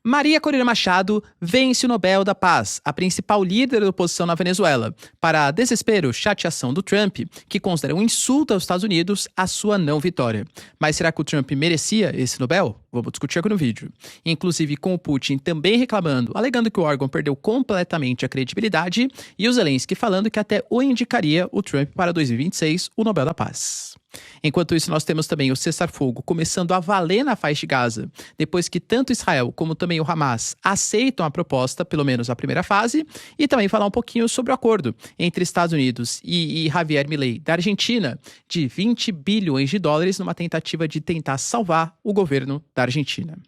Maria Corina Machado vence o Nobel da Paz, a principal líder da oposição na Venezuela, para desespero, chateação do Trump, que considera um insulto aos Estados Unidos a sua não vitória. Mas será que o Trump merecia esse Nobel? Vamos discutir aqui no vídeo. Inclusive com o Putin também reclamando, alegando que o órgão perdeu completamente a credibilidade, e o Zelensky falando que até o indicaria o Trump para 2026, o Nobel da Paz. Enquanto isso, nós temos também o cessar-fogo começando a valer na faixa de Gaza, depois que tanto Israel como também o Hamas aceitam a proposta, pelo menos a primeira fase, e também falar um pouquinho sobre o acordo entre Estados Unidos e Javier Milei da Argentina, de 20 bilhões de dólares numa tentativa de tentar salvar o governo da Argentina.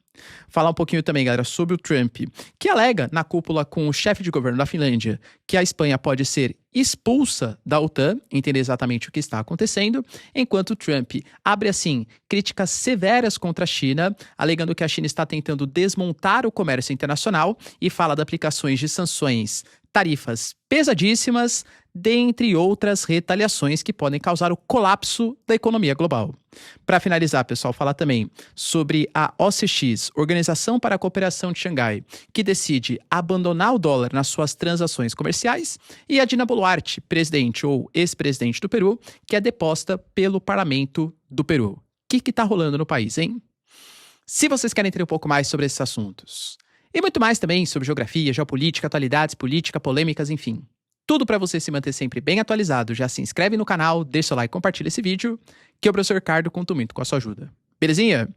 Falar um pouquinho também, galera, sobre o Trump, que alega na cúpula com o chefe de governo da Finlândia que a Espanha pode ser expulsa da OTAN, entender exatamente o que está acontecendo, enquanto o Trump abre, assim, críticas severas contra a China, alegando que a China está tentando desmontar o comércio internacional e fala de aplicações de sanções, tarifas pesadíssimas, dentre outras retaliações que podem causar o colapso da economia global. Para finalizar, pessoal, falar também sobre a OCX, Organização para a Cooperação de Xangai, que decide abandonar o dólar nas suas transações comerciais, e a Dina Boluarte, presidente ou ex-presidente do Peru, que é deposta pelo parlamento do Peru. O que está rolando no país, hein? Se vocês querem entender um pouco mais sobre esses assuntos, e muito mais também sobre geografia, geopolítica, atualidades, política, polêmicas, enfim, tudo para você se manter sempre bem atualizado, já se inscreve no canal, deixa seu like e compartilha esse vídeo, que o professor Ricardo conta muito com a sua ajuda. Belezinha?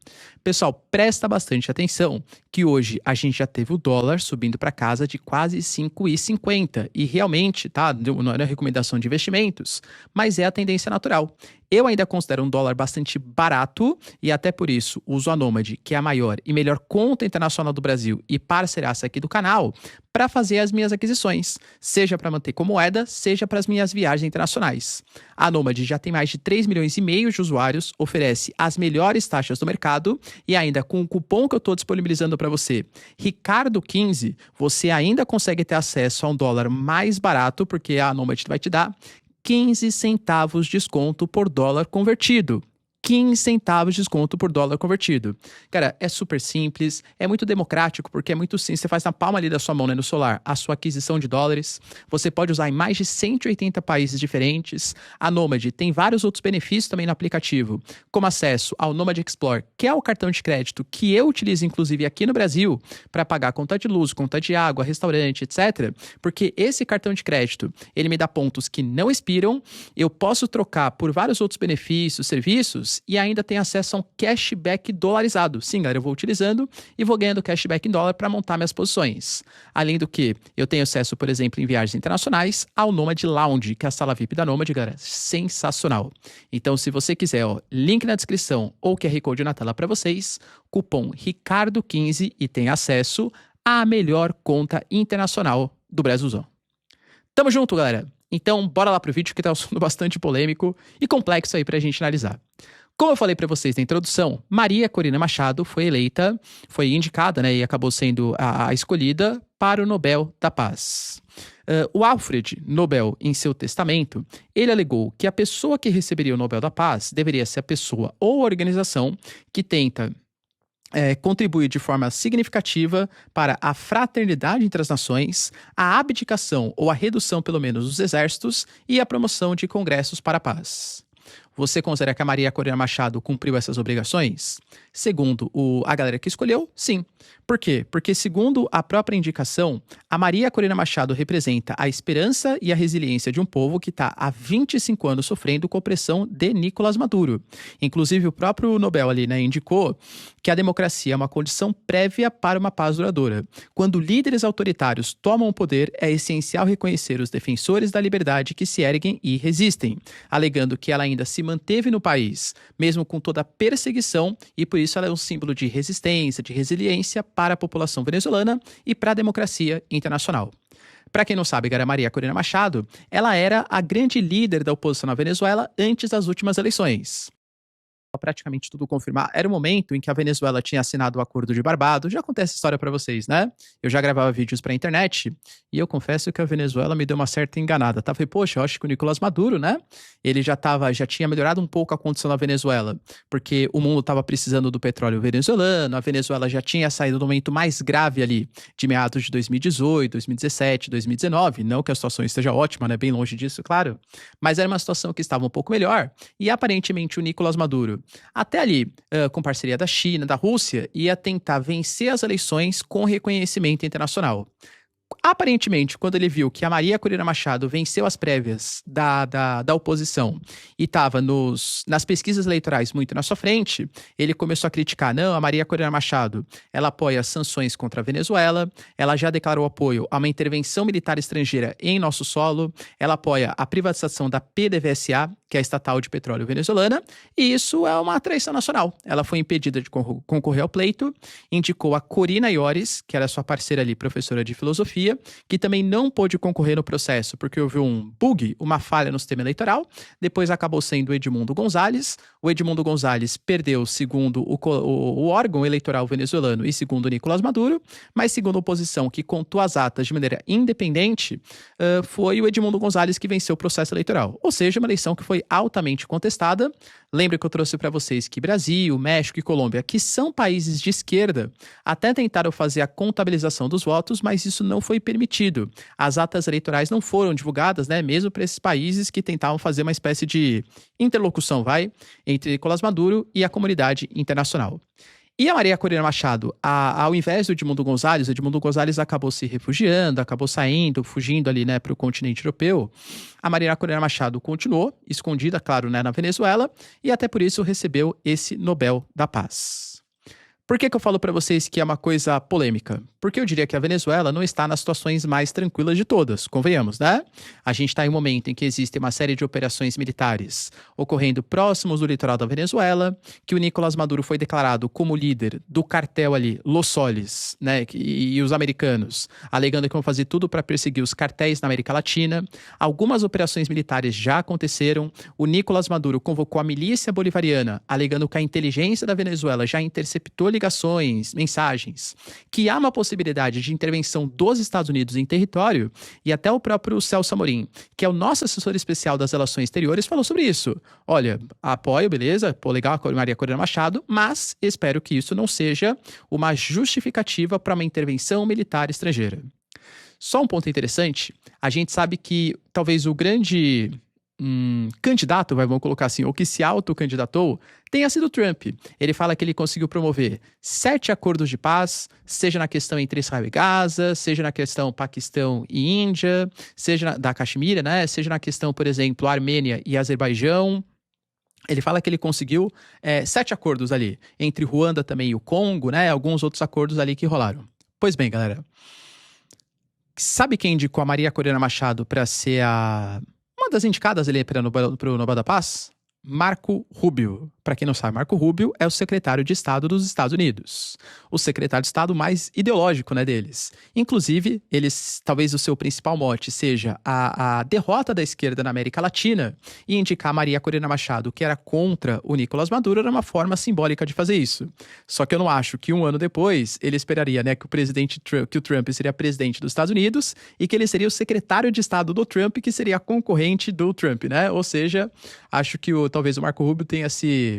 Pessoal, presta bastante atenção que hoje a gente já teve o dólar subindo para casa de quase 5,50 e realmente, tá? Não é recomendação de investimentos, mas é a tendência natural. Eu ainda considero um dólar bastante barato e até por isso uso a Nômade, que é a maior e melhor conta internacional do Brasil e parceiraça aqui do canal, para fazer as minhas aquisições, seja para manter como moeda, seja para as minhas viagens internacionais. A Nômade já tem mais de 3 milhões e meio de usuários, oferece as melhores taxas do mercado e ainda com o cupom que eu estou disponibilizando para você, Ricardo15, você ainda consegue ter acesso a um dólar mais barato, porque a Nômade vai te dar 15 centavos de desconto por dólar convertido. 15 centavos de desconto por dólar convertido. Cara, é super simples, é muito democrático, porque é muito simples. Você faz na palma ali da sua mão, né, no celular, a sua aquisição de dólares. Você pode usar em mais de 180 países diferentes. A Nômade tem vários outros benefícios também no aplicativo, como acesso ao Nômade Explore, que é o cartão de crédito que eu utilizo, inclusive, aqui no Brasil, para pagar conta de luz, conta de água, restaurante, etc. Porque esse cartão de crédito, ele me dá pontos que não expiram, eu posso trocar por vários outros benefícios, serviços, e ainda tem acesso a um cashback dolarizado. Sim, galera, eu vou utilizando e vou ganhando cashback em dólar para montar minhas posições. Além do que, eu tenho acesso, por exemplo, em viagens internacionais, ao Nômade Lounge, que é a sala VIP da Nômade, galera. Sensacional. Então, se você quiser, ó, link na descrição ou QR Code na tela para vocês, cupom Ricardo15 e tem acesso à melhor conta internacional do Brasilzão. Tamo junto, galera. Então, bora lá pro vídeo que tá um assunto bastante polêmico e complexo aí pra gente analisar. Como eu falei para vocês na introdução, Maria Corina Machado foi eleita, foi indicada, né, e acabou sendo a escolhida para o Nobel da Paz. O Alfred Nobel, em seu testamento, ele alegou que a pessoa que receberia o Nobel da Paz deveria ser a pessoa ou a organização que tenta contribuir de forma significativa para a fraternidade entre as nações, a abdicação ou a redução, pelo menos, dos exércitos e a promoção de congressos para a paz. Você considera que a Maria Corina Machado cumpriu essas obrigações? Segundo a galera que escolheu, sim. Por quê? Porque, segundo a própria indicação, a Maria Corina Machado representa a esperança e a resiliência de um povo que está há 25 anos sofrendo com a opressão de Nicolás Maduro. Inclusive, o próprio Nobel ali, né, indicou que a democracia é uma condição prévia para uma paz duradoura. Quando líderes autoritários tomam o poder, é essencial reconhecer os defensores da liberdade que se erguem e resistem, alegando que ela ainda se manteve no país, mesmo com toda a perseguição, e por isso ela é um símbolo de resistência, de resiliência para a população venezuelana e para a democracia internacional. Para quem não sabe, Maria Corina Machado, ela era a grande líder da oposição na Venezuela antes das últimas eleições. praticamente tudo confirmar, era o momento em que a Venezuela tinha assinado o Acordo de Barbados. Já contei essa história pra vocês, né? Eu já gravava vídeos pra internet e eu confesso que a Venezuela me deu uma certa enganada, tá? Falei, poxa, eu acho que o Nicolás Maduro, né? Ele já tinha melhorado um pouco a condição da Venezuela, porque o mundo estava precisando do petróleo venezuelano, a Venezuela já tinha saído do momento mais grave ali, de meados de 2018, 2017, 2019. Não que a situação esteja ótima, né? Bem longe disso, claro. Mas era uma situação que estava um pouco melhor. E aparentemente o Nicolás Maduro, até ali, com parceria da China, da Rússia, ia tentar vencer as eleições com reconhecimento internacional. Aparentemente, quando ele viu que a Maria Corina Machado venceu as prévias da oposição e estava nas pesquisas eleitorais muito na sua frente, ele começou a criticar. Não, a Maria Corina Machado, ela apoia sanções contra a Venezuela, ela já declarou apoio a uma intervenção militar estrangeira em nosso solo, ela apoia a privatização da PDVSA, que é a estatal de petróleo venezuelana, e isso é uma traição nacional. Ela foi impedida de concorrer ao pleito, indicou a Corina Iores, que era sua parceira ali, professora de filosofia, que também não pôde concorrer no processo porque houve um bug, uma falha no sistema eleitoral. Depois acabou sendo o Edmundo Gonzalez. O Edmundo Gonzalez perdeu segundo o órgão eleitoral venezuelano e segundo Nicolás Maduro, mas segundo a oposição, que contou as atas de maneira independente, foi o Edmundo Gonzalez que venceu o processo eleitoral. Ou seja, uma eleição que foi altamente contestada. Lembra que eu trouxe para vocês que Brasil, México e Colômbia, que são países de esquerda, até tentaram fazer a contabilização dos votos, mas isso não foi permitido. As atas eleitorais não foram divulgadas, né, mesmo para esses países que tentavam fazer uma espécie de interlocução, entre Nicolás Maduro e a comunidade internacional. E a Maria Corina Machado, ao invés do Edmundo Gonzalez acabou se refugiando, acabou saindo, fugindo ali, né, para o continente europeu. A Maria Corina Machado continuou, escondida, claro, né, na Venezuela, e até por isso recebeu esse Nobel da Paz. Por que eu falo para vocês que é uma coisa polêmica? Porque eu diria que a Venezuela não está nas situações mais tranquilas de todas, convenhamos, né? A gente está em um momento em que existe uma série de operações militares ocorrendo próximos do litoral da Venezuela, que o Nicolás Maduro foi declarado como líder do cartel ali, Los Soles, né? E os americanos, alegando que vão fazer tudo para perseguir os cartéis na América Latina. Algumas operações militares já aconteceram. O Nicolás Maduro convocou a milícia bolivariana, alegando que a inteligência da Venezuela já interceptou ligações, mensagens, que há uma possibilidade de intervenção dos Estados Unidos em território, e até o próprio Celso Amorim, que é o nosso assessor especial das relações exteriores, falou sobre isso. Olha, apoio, beleza, pô, legal a Maria Corina Machado, mas espero que isso não seja uma justificativa para uma intervenção militar estrangeira. Só um ponto interessante, a gente sabe que talvez o grande candidato, vamos colocar assim, ou que se autocandidatou, tenha sido Trump. Ele fala que ele conseguiu promover 7 acordos de paz, seja na questão entre Israel e Gaza, seja na questão Paquistão e Índia, seja da Caxemira, né? Seja na questão, por exemplo, Armênia e Azerbaijão. Ele fala que ele conseguiu 7 acordos ali, entre Ruanda também e o Congo, né? Alguns outros acordos ali que rolaram. Pois bem, galera, sabe quem indicou a Maria Corina Machado para ser uma das indicadas ali para o Nobel da Paz? Marco Rubio. Para quem não sabe, Marco Rubio é o secretário de Estado dos Estados Unidos. O secretário de Estado mais ideológico, né, deles. Inclusive, talvez o seu principal mote seja a derrota da esquerda na América Latina, e indicar a Maria Corina Machado, que era contra o Nicolás Maduro, era uma forma simbólica de fazer isso. Só que eu não acho que um ano depois ele esperaria, né, que o Trump seria presidente dos Estados Unidos e que ele seria o secretário de Estado do Trump, que seria concorrente do Trump, né? Ou seja, acho que talvez o Marco Rubio tenha se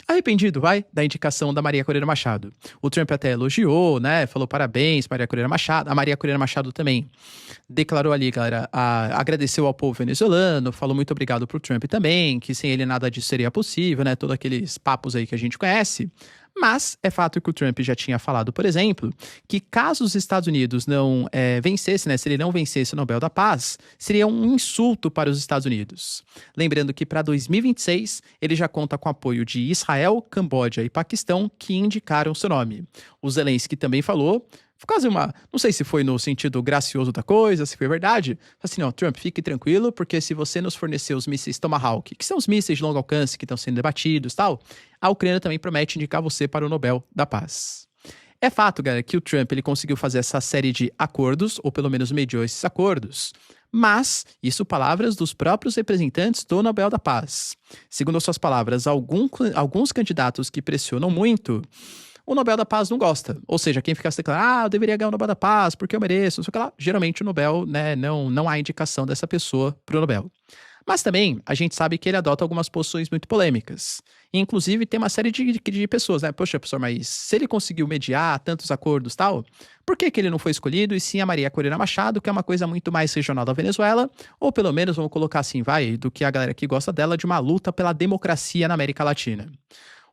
arrependido, da indicação da Maria Corina Machado. O Trump até elogiou, né? Falou parabéns, Maria Corina Machado. A Maria Corina Machado também declarou ali, galera, agradeceu ao povo venezuelano, falou muito obrigado pro Trump também, que sem ele nada disso seria possível, né? Todos aqueles papos aí que a gente conhece. Mas é fato que o Trump já tinha falado, por exemplo, que caso os Estados Unidos não vencesse, né, se ele não vencesse o Nobel da Paz, seria um insulto para os Estados Unidos. Lembrando que para 2026 ele já conta com o apoio de Israel, Camboja e Paquistão, que indicaram seu nome. O Zelensky também falou, quase não sei se foi no sentido gracioso da coisa, se foi verdade, assim, ó, Trump, fique tranquilo, porque se você nos fornecer os mísseis Tomahawk, que são os mísseis de longo alcance que estão sendo debatidos e tal, a Ucrânia também promete indicar você para o Nobel da Paz. É fato, galera, que o Trump ele conseguiu fazer essa série de acordos, ou pelo menos mediou esses acordos, Mas, isso palavras dos próprios representantes do Nobel da Paz. Segundo as suas palavras, alguns candidatos que pressionam muito, o Nobel da Paz não gosta. Ou seja, quem fica se declarando, eu deveria ganhar o Nobel da Paz porque eu mereço, não sei o que lá. Geralmente o Nobel, né, não há indicação dessa pessoa para o Nobel. Mas também a gente sabe que ele adota algumas posições muito polêmicas. E, inclusive, tem uma série de pessoas, né? Poxa, professor, mas se ele conseguiu mediar tantos acordos e tal, por que ele não foi escolhido e sim a Maria Corina Machado, que é uma coisa muito mais regional da Venezuela, ou pelo menos, vamos colocar assim, do que a galera que gosta dela, de uma luta pela democracia na América Latina.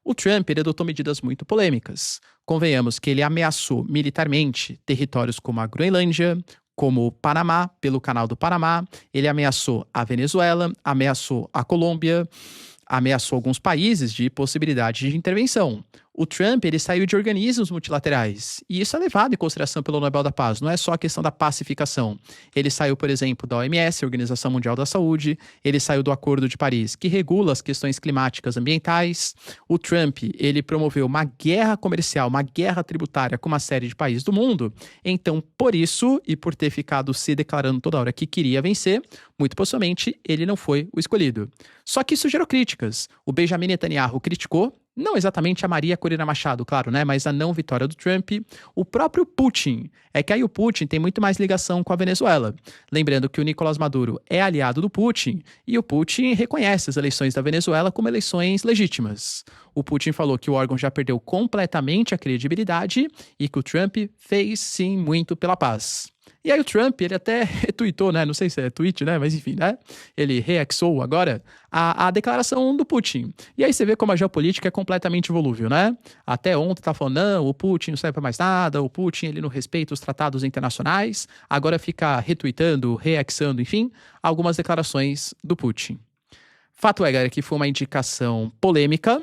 O Trump, ele adotou medidas muito polêmicas. Convenhamos que ele ameaçou militarmente territórios como a Groenlândia, como o Panamá, pelo Canal do Panamá. Ele ameaçou a Venezuela, ameaçou a Colômbia, ameaçou alguns países de possibilidade de intervenção. O Trump, ele saiu de organismos multilaterais, e isso é levado em consideração pelo Nobel da Paz, não é só a questão da pacificação. Ele saiu, por exemplo, da OMS, Organização Mundial da Saúde, ele saiu do Acordo de Paris, que regula as questões climáticas ambientais. O Trump, ele promoveu uma guerra comercial, uma guerra tributária com uma série de países do mundo. Então, por isso, e por ter ficado se declarando toda hora que queria vencer, muito possivelmente ele não foi o escolhido. Só que isso gerou críticas. O Benjamin Netanyahu criticou, não exatamente a Maria Corina Machado, claro, né? Mas a não vitória do Trump. O próprio Putin. É que aí o Putin tem muito mais ligação com a Venezuela. Lembrando que o Nicolás Maduro é aliado do Putin e o Putin reconhece as eleições da Venezuela como eleições legítimas. O Putin falou que o órgão já perdeu completamente a credibilidade e que o Trump fez, sim, muito pela paz. E aí o Trump, ele até retweetou, né? Não sei se é tweet, né? Mas enfim, né? Ele reaxou agora a declaração do Putin. E aí você vê como a geopolítica é completamente volúvel, né? Até ontem tá falando, não, o Putin não serve pra mais nada, o Putin, ele não respeita os tratados internacionais. Agora fica retweetando, reaxando, enfim, algumas declarações do Putin. Fato é, galera, que foi uma indicação polêmica.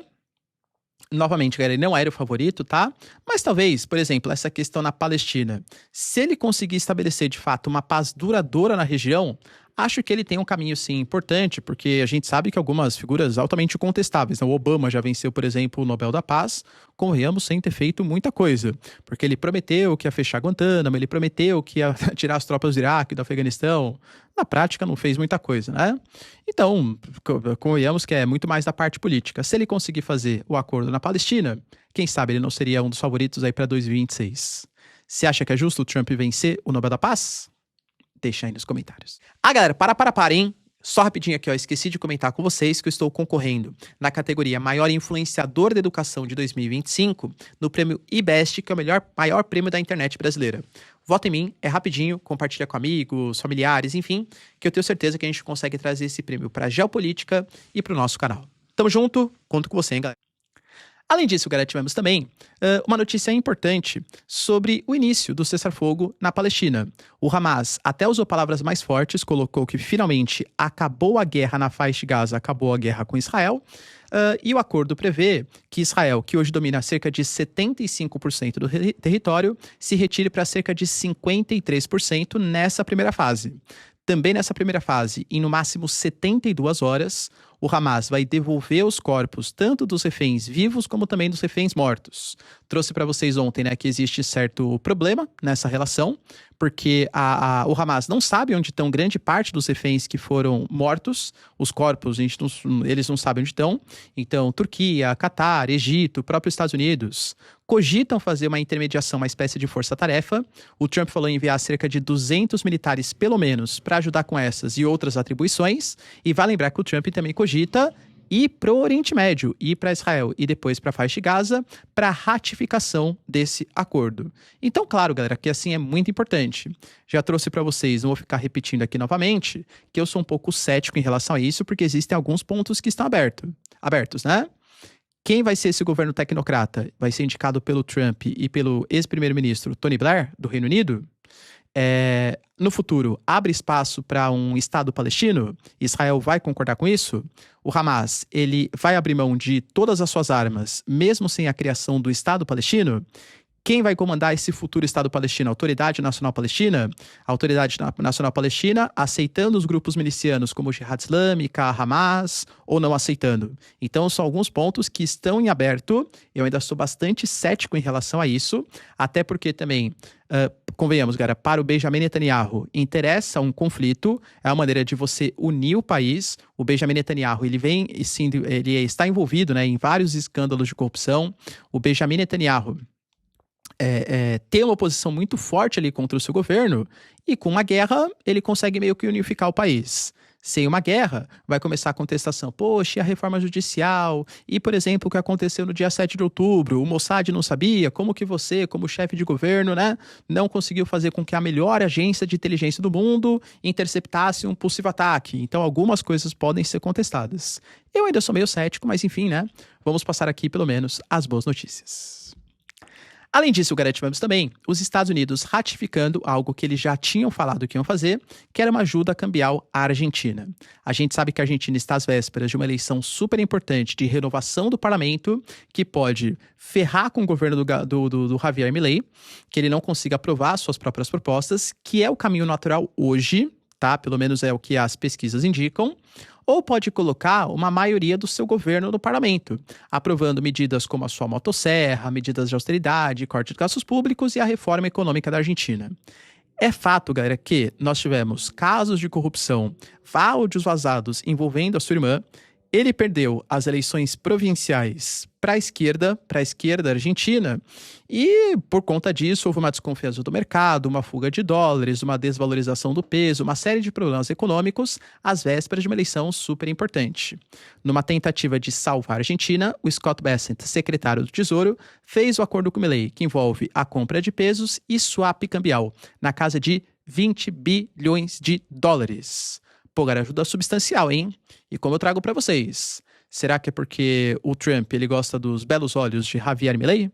Novamente, galera, ele não era o favorito, tá? Mas talvez, por exemplo, essa questão na Palestina, se ele conseguir estabelecer de fato uma paz duradoura na região, acho que ele tem um caminho, sim, importante, porque a gente sabe que algumas figuras altamente contestáveis, né? O Obama já venceu, por exemplo, o Nobel da Paz, convenhamos, sem ter feito muita coisa. Porque ele prometeu que ia fechar Guantánamo, ele prometeu que ia tirar as tropas do Iraque, do Afeganistão. Na prática, não fez muita coisa, né? Então, convenhamos que é muito mais da parte política. Se ele conseguir fazer o acordo na Palestina, quem sabe ele não seria um dos favoritos aí para 2026. Você acha que é justo o Trump vencer o Nobel da Paz? Deixa aí nos comentários. Galera, para, hein? Só rapidinho aqui, ó, esqueci de comentar com vocês que eu estou concorrendo na categoria Maior Influenciador da Educação de 2025 no prêmio IBEST, que é o maior prêmio da internet brasileira. Vota em mim, é rapidinho, compartilha com amigos, familiares, enfim, que eu tenho certeza que a gente consegue trazer esse prêmio para a geopolítica e para o nosso canal. Tamo junto, conto com você, hein, galera. Além disso, galera, tivemos também uma notícia importante sobre o início do cessar-fogo na Palestina. O Hamas até usou palavras mais fortes, colocou que finalmente acabou a guerra na faixa de Gaza, acabou a guerra com Israel. E o acordo prevê que Israel, que hoje domina cerca de 75% do território, se retire para cerca de 53% nessa primeira fase. Também nessa primeira fase, em no máximo 72 horas, o Hamas vai devolver os corpos tanto dos reféns vivos como também dos reféns mortos. Trouxe para vocês ontem, né, que existe certo problema nessa relação, porque o Hamas não sabe onde estão grande parte dos reféns que foram mortos, os corpos eles não sabem onde estão. Então, Turquia, Catar, Egito, próprio Estados Unidos cogitam fazer uma intermediação, uma espécie de força-tarefa. O Trump falou em enviar cerca de 200 militares, pelo menos, para ajudar com essas e outras atribuições. E vai lembrar que o Trump também cogita ir para o Oriente Médio, ir para Israel e depois para a faixa de Gaza para ratificação desse acordo. Então, claro, galera, que assim é muito importante. Já trouxe para vocês, não vou ficar repetindo aqui novamente, que eu sou um pouco cético em relação a isso, porque existem alguns pontos que estão abertos, né? Quem vai ser esse governo tecnocrata? Vai ser indicado pelo Trump e pelo ex-primeiro-ministro Tony Blair, do Reino Unido? No futuro, abre espaço para um Estado palestino? Israel vai concordar com isso? O Hamas, ele vai abrir mão de todas as suas armas, mesmo sem a criação do Estado palestino? Quem vai comandar esse futuro Estado palestino? A Autoridade Nacional Palestina? A Autoridade Nacional Palestina aceitando os grupos milicianos como o Jihad Islâmica, a Hamas, ou não aceitando? Então, são alguns pontos que estão em aberto. Eu ainda sou bastante cético em relação a isso, até porque também convenhamos, cara, para o Benjamin Netanyahu, interessa um conflito, é uma maneira de você unir o país. O Benjamin Netanyahu, ele está envolvido, né, em vários escândalos de corrupção. O Benjamin Netanyahu tem uma posição muito forte ali contra o seu governo, e com uma guerra, ele consegue meio que unificar o país. Sem uma guerra, vai começar a contestação. Poxa, e a reforma judicial? E, por exemplo, o que aconteceu no dia 7 de outubro? O Mossad não sabia? Como que você, como chefe de governo, né, não conseguiu fazer com que a melhor agência de inteligência do mundo interceptasse um possível ataque? Então, algumas coisas podem ser contestadas. Eu ainda sou meio cético, mas enfim, né? Vamos passar aqui, pelo menos, as boas notícias. Além disso, garantimos também os Estados Unidos ratificando algo que eles já tinham falado que iam fazer, que era uma ajuda cambial à Argentina. A gente sabe que a Argentina está às vésperas de uma eleição super importante de renovação do parlamento, que pode ferrar com o governo do Javier Milei, que ele não consiga aprovar suas próprias propostas, que é o caminho natural hoje, tá? Pelo menos é o que as pesquisas indicam. Ou pode colocar uma maioria do seu governo no parlamento, aprovando medidas como a sua motosserra, medidas de austeridade, corte de gastos públicos e a reforma econômica da Argentina. É fato, galera, que nós tivemos casos de corrupção, áudios vazados envolvendo a sua irmã. Ele perdeu as eleições provinciais para a esquerda argentina, e por conta disso houve uma desconfiança do mercado, uma fuga de dólares, uma desvalorização do peso, uma série de problemas econômicos às vésperas de uma eleição super importante. Numa tentativa de salvar a Argentina, o Scott Bessent, secretário do Tesouro, fez o acordo com o Milei, que envolve a compra de pesos e swap cambial, na casa de 20 bilhões de dólares. Pô, cara, ajuda substancial, hein? E como eu trago pra vocês, será que é porque o Trump ele gosta dos belos olhos de Javier Milei?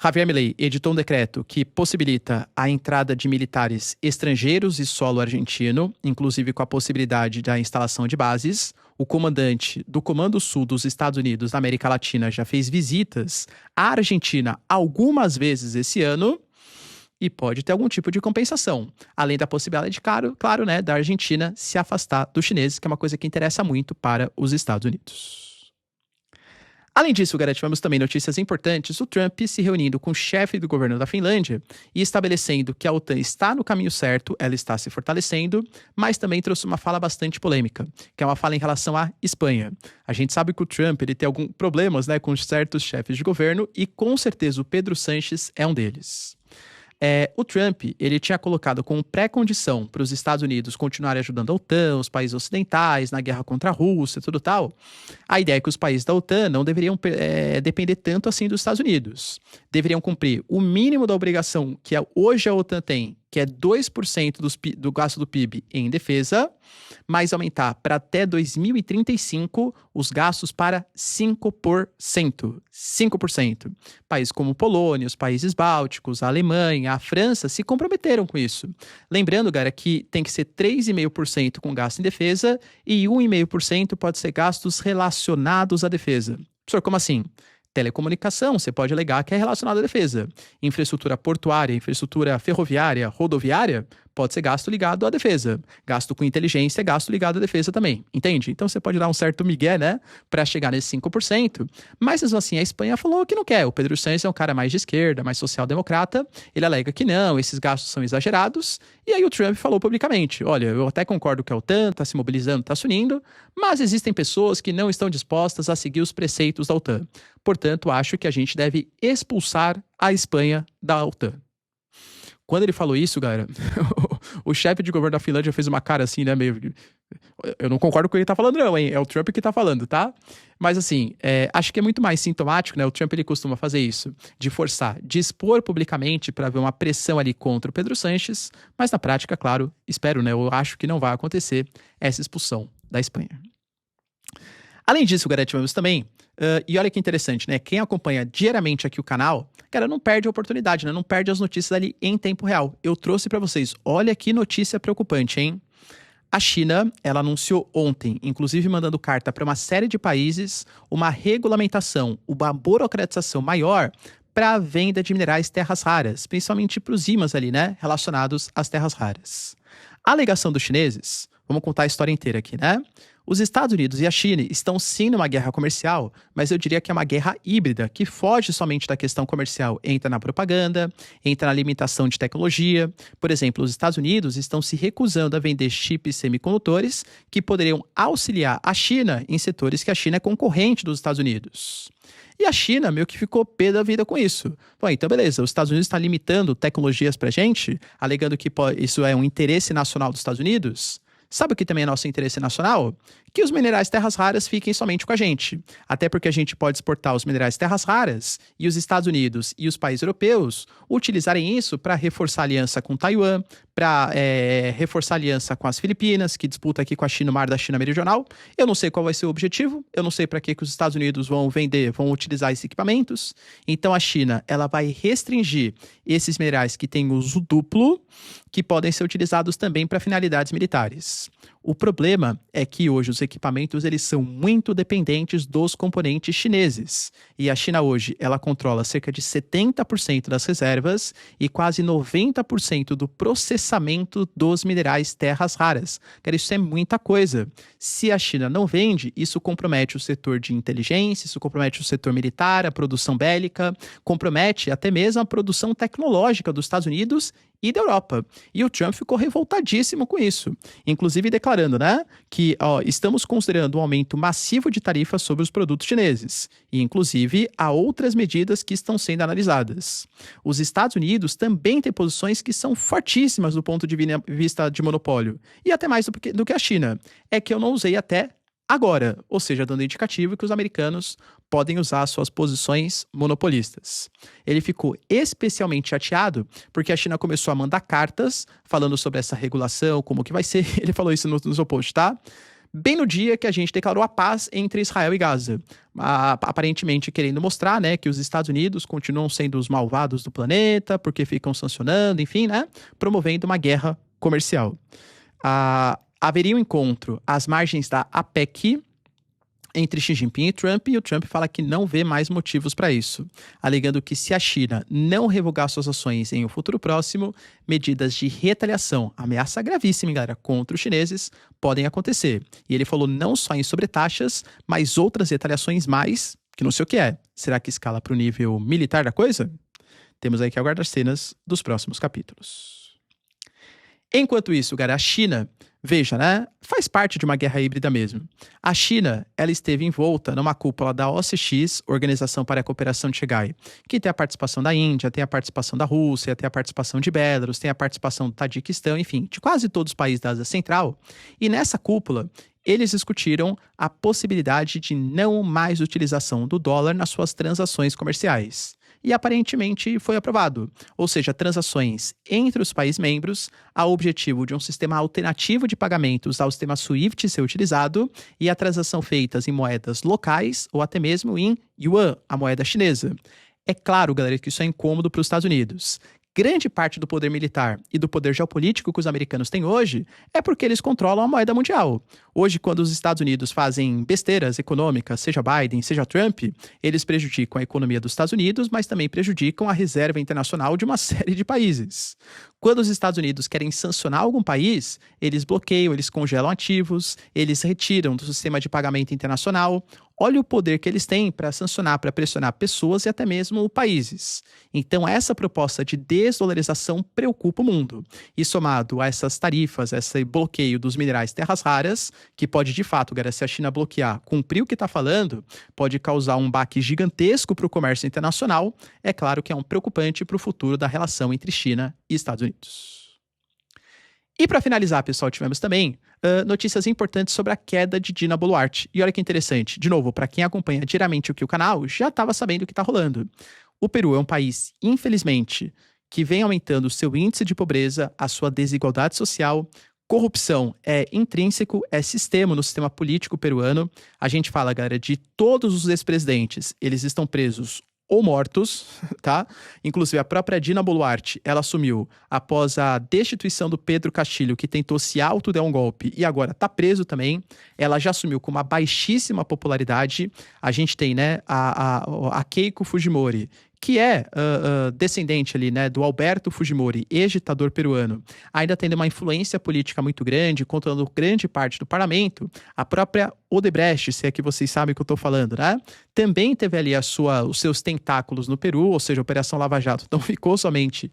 Javier Milei editou um decreto que possibilita a entrada de militares estrangeiros em solo argentino, inclusive com a possibilidade da instalação de bases. O comandante do Comando Sul dos Estados Unidos da América Latina já fez visitas à Argentina algumas vezes esse ano. E pode ter algum tipo de compensação, além da possibilidade, claro, né, da Argentina se afastar dos chineses, que é uma coisa que interessa muito para os Estados Unidos. Além disso, tivemos também notícias importantes, o Trump se reunindo com o chefe do governo da Finlândia e estabelecendo que a OTAN está no caminho certo, ela está se fortalecendo, mas também trouxe uma fala bastante polêmica, que é uma fala em relação à Espanha. A gente sabe que o Trump ele tem alguns problemas, né, com certos chefes de governo, e com certeza o Pedro Sánchez é um deles. O Trump, ele tinha colocado como pré-condição para os Estados Unidos continuarem ajudando a OTAN, os países ocidentais, na guerra contra a Rússia, tudo tal. A ideia é que os países da OTAN não deveriam depender tanto assim dos Estados Unidos. Deveriam cumprir o mínimo da obrigação que hoje a OTAN tem, que é 2% do gasto do PIB em defesa, mas aumentar para até 2035 os gastos para 5%. 5%. Países como Polônia, os países bálticos, a Alemanha, a França se comprometeram com isso. Lembrando, galera, que tem que ser 3,5% com gasto em defesa e 1,5% pode ser gastos relacionados à defesa. Professor, como assim? Telecomunicação, você pode alegar que é relacionado à defesa. Infraestrutura portuária, infraestrutura ferroviária, rodoviária, pode ser gasto ligado à defesa. Gasto com inteligência é gasto ligado à defesa também, entende? Então você pode dar um certo migué, né, para chegar nesse 5%, mas mesmo assim a Espanha falou que não quer. O Pedro Sánchez é um cara mais de esquerda, mais social-democrata, ele alega que não, esses gastos são exagerados, e aí o Trump falou publicamente, olha, eu até concordo que a OTAN está se mobilizando, está se unindo, mas existem pessoas que não estão dispostas a seguir os preceitos da OTAN. Portanto, acho que a gente deve expulsar a Espanha da OTAN. Quando ele falou isso, galera, o chefe de governo da Finlândia fez uma cara assim, né, meio... Eu não concordo com o que ele tá falando não, hein? É o Trump que tá falando, tá? Mas assim, acho que é muito mais sintomático, né? O Trump, ele costuma fazer isso, de forçar, de expor publicamente para haver uma pressão ali contra o Pedro Sánchez, mas na prática, claro, espero, né? Eu acho que não vai acontecer essa expulsão da Espanha. Além disso, galera, tivemos também, e olha que interessante, né? Quem acompanha diariamente aqui o canal, cara, não perde a oportunidade, né? Não perde as notícias ali em tempo real. Eu trouxe pra vocês, olha que notícia preocupante, hein? A China, ela anunciou ontem, inclusive mandando carta para uma série de países, uma regulamentação, uma burocratização maior para a venda de minerais terras raras, principalmente para os ímãs ali, né? Relacionados às terras raras. A alegação dos chineses, vamos contar a história inteira aqui, né? Os Estados Unidos e a China estão sim numa guerra comercial, mas eu diria que é uma guerra híbrida, que foge somente da questão comercial, entra na propaganda, entra na limitação de tecnologia. Por exemplo, os Estados Unidos estão se recusando a vender chips semicondutores que poderiam auxiliar a China em setores que a China é concorrente dos Estados Unidos. E a China meio que ficou pé da vida com isso. Bom, então beleza, os Estados Unidos estão limitando tecnologias pra gente, alegando que isso é um interesse nacional dos Estados Unidos. Sabe o que também é nosso interesse nacional? Que os minerais terras raras fiquem somente com a gente. Até porque a gente pode exportar os minerais terras raras e os Estados Unidos e os países europeus utilizarem isso para reforçar a aliança com Taiwan, para reforçar a aliança com as Filipinas, que disputa aqui com a China o Mar da China Meridional. Eu não sei qual vai ser o objetivo, eu não sei para que os Estados Unidos vão utilizar esses equipamentos. Então a China ela vai restringir esses minerais que têm uso duplo, que podem ser utilizados também para finalidades militares. O problema é que hoje os equipamentos eles são muito dependentes dos componentes chineses. E a China hoje ela controla cerca de 70% das reservas e quase 90% do processamento dos minerais terras raras. Cara, isso é muita coisa. Se a China não vende, isso compromete o setor de inteligência, isso compromete o setor militar, a produção bélica, compromete até mesmo a produção tecnológica dos Estados Unidos e da Europa. E o Trump ficou revoltadíssimo com isso, inclusive declarando, né, que estamos considerando um aumento massivo de tarifas sobre os produtos chineses, e inclusive há outras medidas que estão sendo analisadas. Os Estados Unidos também têm posições que são fortíssimas do ponto de vista de monopólio, e até mais do que a China. É que eu não usei até agora, ou seja, dando indicativo que os americanos podem usar suas posições monopolistas. Ele ficou especialmente chateado porque a China começou a mandar cartas falando sobre essa regulação, como que vai ser. Ele falou isso no seu post, tá? Bem no dia que a gente declarou a paz entre Israel e Gaza. Aparentemente querendo mostrar, né, que os Estados Unidos continuam sendo os malvados do planeta, porque ficam sancionando, enfim, né, promovendo uma guerra comercial. Haveria um encontro às margens da APEC entre Xi Jinping e o Trump fala que não vê mais motivos para isso, alegando que se a China não revogar suas ações em um futuro próximo, medidas de retaliação, ameaça gravíssima, galera, contra os chineses, podem acontecer. E ele falou não só em sobretaxas, mas outras retaliações mais, que não sei o que é. Será que escala para o nível militar da coisa? Temos aí que aguardar cenas dos próximos capítulos. Enquanto isso, galera, a China, veja, né, faz parte de uma guerra híbrida mesmo. A China, ela esteve envolta numa cúpula da OCX, Organização para a Cooperação de Xangai, que tem a participação da Índia, tem a participação da Rússia, tem a participação de Belarus, tem a participação do Tajiquistão, enfim, de quase todos os países da Ásia Central. E nessa cúpula, eles discutiram a possibilidade de não mais utilização do dólar nas suas transações comerciais. E aparentemente foi aprovado, ou seja, transações entre os países membros, ao objetivo de um sistema alternativo de pagamentos ao sistema SWIFT ser utilizado e a transação feitas em moedas locais ou até mesmo em yuan, a moeda chinesa. É claro, galera, que isso é incômodo para os Estados Unidos. Grande parte do poder militar e do poder geopolítico que os americanos têm hoje é porque eles controlam a moeda mundial. Hoje, quando os Estados Unidos fazem besteiras econômicas, seja Biden, seja Trump, eles prejudicam a economia dos Estados Unidos, mas também prejudicam a reserva internacional de uma série de países. Quando os Estados Unidos querem sancionar algum país, eles bloqueiam, eles congelam ativos, eles retiram do sistema de pagamento internacional. Olha o poder que eles têm para sancionar, para pressionar pessoas e até mesmo países. Então, essa proposta de desdolarização preocupa o mundo. E somado a essas tarifas, esse bloqueio dos minerais terras raras, que pode, de fato, galera, se a China bloquear, cumprir o que está falando, pode causar um baque gigantesco para o comércio internacional. É claro que é um preocupante para o futuro da relação entre China e Estados Unidos. E para finalizar, pessoal, tivemos também notícias importantes sobre a queda de Dina Boluarte. E olha que interessante, de novo, para quem acompanha diariamente o canal, já estava sabendo o que está rolando. O Peru é um país, infelizmente, que vem aumentando o seu índice de pobreza, a sua desigualdade social. Corrupção é intrínseco, é sistema no sistema político peruano. A gente fala, galera, de todos os ex-presidentes, eles estão presos ou mortos, tá? Inclusive a própria Dina Boluarte, ela assumiu após a destituição do Pedro Castillo, que tentou se autodar um golpe e agora tá preso também. Ela já assumiu com uma baixíssima popularidade. A gente tem, né, a Keiko Fujimori, que é descendente ali, né, do Alberto Fujimori, ex-ditador peruano, ainda tendo uma influência política muito grande, controlando grande parte do parlamento, a própria Odebrecht, se é que vocês sabem o que eu estou falando, né, também teve ali os seus tentáculos no Peru, ou seja, a Operação Lava Jato não ficou somente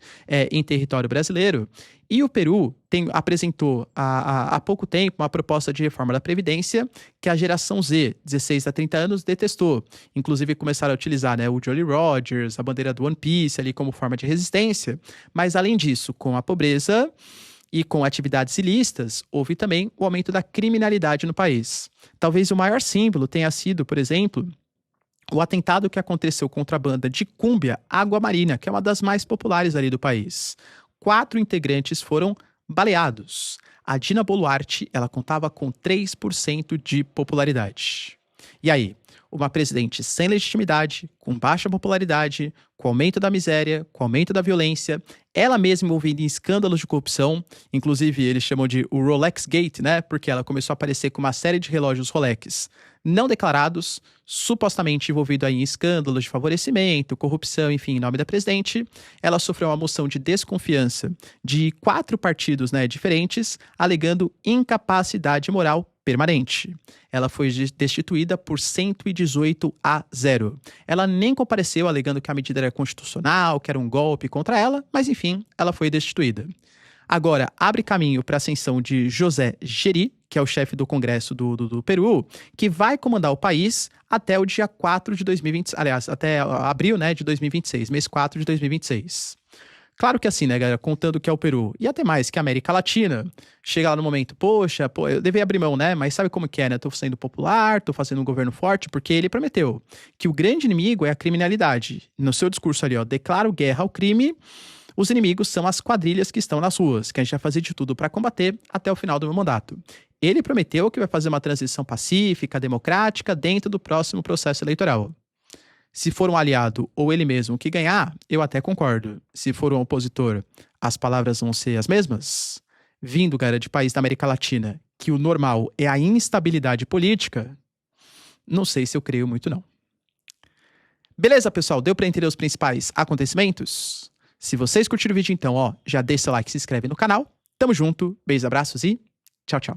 em território brasileiro. E o Peru apresentou há pouco tempo uma proposta de reforma da Previdência que a geração Z, 16 a 30 anos, detestou. Inclusive começaram a utilizar, né, o Jolly Rogers, a bandeira do One Piece ali como forma de resistência. Mas além disso, com a pobreza e com atividades ilícitas, houve também o aumento da criminalidade no país. Talvez o maior símbolo tenha sido, por exemplo, o atentado que aconteceu contra a banda de cúmbia Água Marina, que é uma das mais populares ali do país. 4 integrantes foram baleados. A Dina Boluarte, ela contava com 3% de popularidade. E aí, uma presidente sem legitimidade, com baixa popularidade, com aumento da miséria, com aumento da violência, ela mesma envolvida em escândalos de corrupção, inclusive eles chamam de o Rolex Gate, né? Porque ela começou a aparecer com uma série de relógios Rolex não declarados, supostamente envolvido aí em escândalos de favorecimento, corrupção, enfim, em nome da presidente. Ela sofreu uma moção de desconfiança de 4 partidos, né, diferentes, alegando incapacidade moral permanente. Ela foi destituída por 118-0. Ela nem compareceu alegando que a medida era constitucional, que era um golpe contra ela, mas enfim, ela foi destituída. Agora, abre caminho para a ascensão de José Geri, que é o chefe do Congresso do Peru, que vai comandar o país até o dia 4 de 2026, aliás, até abril, né, de 2026, mês 4 de 2026. Claro que assim, né, galera, contando que é o Peru, e até mais que a América Latina, chega lá no momento, poxa, eu devia abrir mão, né, mas sabe como que é, né, tô sendo popular, tô fazendo um governo forte, porque ele prometeu que o grande inimigo é a criminalidade. No seu discurso ali, ó, declaro guerra ao crime. Os inimigos são as quadrilhas que estão nas ruas, que a gente vai fazer de tudo para combater até o final do meu mandato. Ele prometeu que vai fazer uma transição pacífica, democrática, dentro do próximo processo eleitoral. Se for um aliado ou ele mesmo que ganhar, eu até concordo. Se for um opositor, as palavras vão ser as mesmas? Vindo, cara, de país da América Latina, que o normal é a instabilidade política, não sei se eu creio muito, não. Beleza, pessoal? Deu para entender os principais acontecimentos? Se vocês curtiram o vídeo, então, ó, já deixa seu like e se inscreve no canal. Tamo junto, beijos, abraços e tchau, tchau.